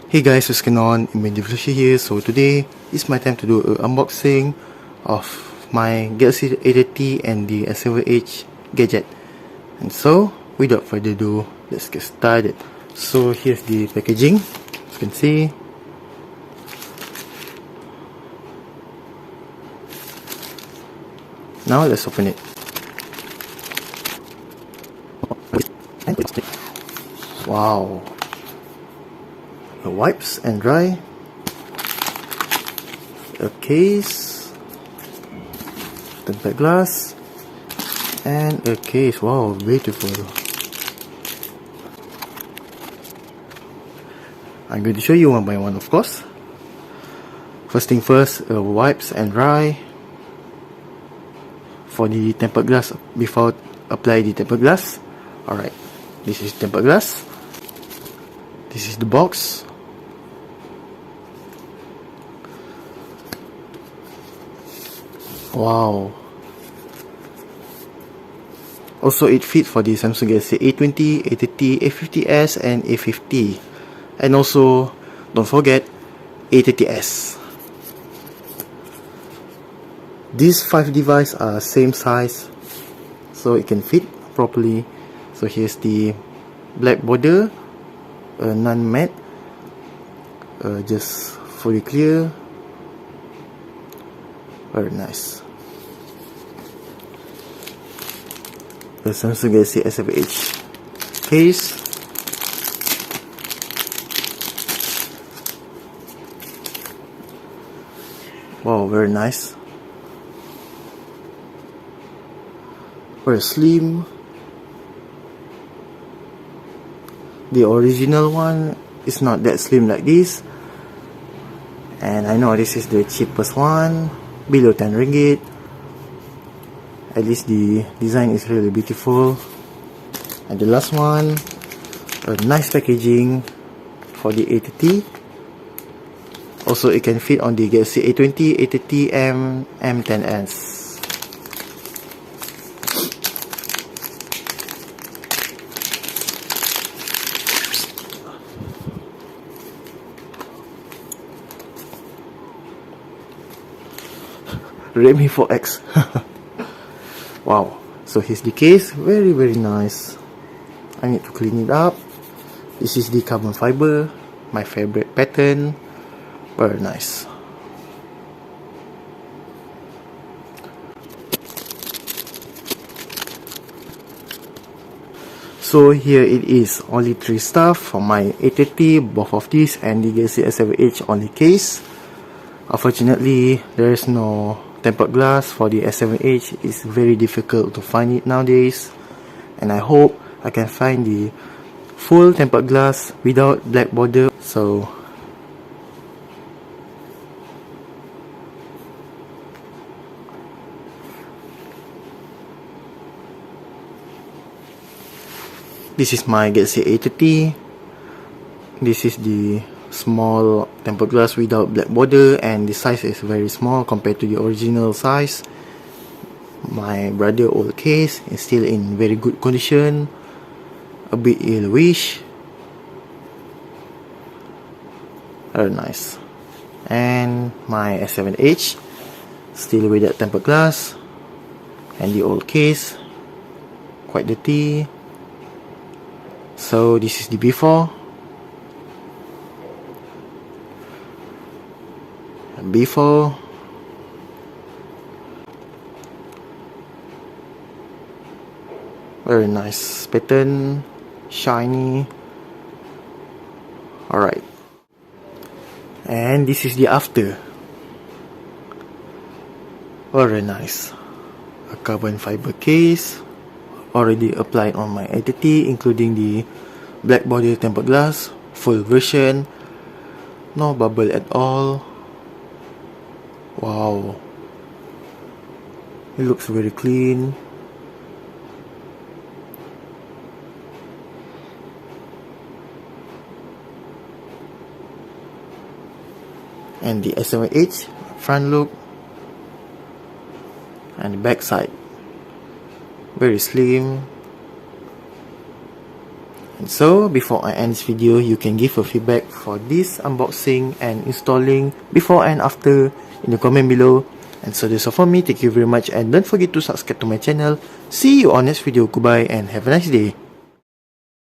Hey guys, what's going on? Flashy here. So today is my time to do an unboxing of my Galaxy A30 and the S7H gadget. And so, without further ado, let's get started. So here's the packaging, as you can see. Now let's open it. Wow. The wipes and dry, a case, tempered glass, and a case. Wow, beautiful. I'm going to show you one by one, of course. First thing first, wipes and dry for the tempered glass before apply the tempered glass. Alright, this is tempered glass. This is the box. Wow. Also it fits for the Samsung Galaxy A20, A30, A50s and A50. And also don't forget A30s. These 5 devices are same size, so it can fit properly. So here's the black border, non-matte, just fully clear. Very nice. The Samsung Galaxy S7H case. Wow, very nice. Very slim. The original one is not that slim like this, and I know this is the cheapest one, below 10 ringgit. At least the design is really beautiful. And the last one, a nice packaging for the A30. Also it can fit on the Galaxy A20, A30, M10s. Redmi 4X. Wow, so here's the case. Very nice. I need to clean it up. This is the carbon fiber, my favorite pattern. Very nice. So here it is, only 3 stuff for my A30, both of these, and the Galaxy S7H only case. Unfortunately, there is no tempered glass for the S7H. It's very difficult to find it nowadays, and I hope I can find the full tempered glass without black border. So this is my Galaxy A30. This is the small tempered glass without black border, and the size is very small compared to the original size. My brother old case is still in very good condition, a bit yellowish. Very nice. And my S7H still with that tempered glass, and the old case quite dirty. So this is the before. Very nice pattern, shiny. Alright, and this is the after. Very nice. A carbon fiber case, already applied on my A30, including the black body tempered glass, full version, no bubble at all. Wow, it looks very clean. And the S7H front look and the back side, very slim. So before I end this video, you can give a feedback for this unboxing and installing before and after in the comment below. And so that's all from me. Thank you very much, and don't forget to subscribe to my channel. See you on next video. Goodbye and have a nice day.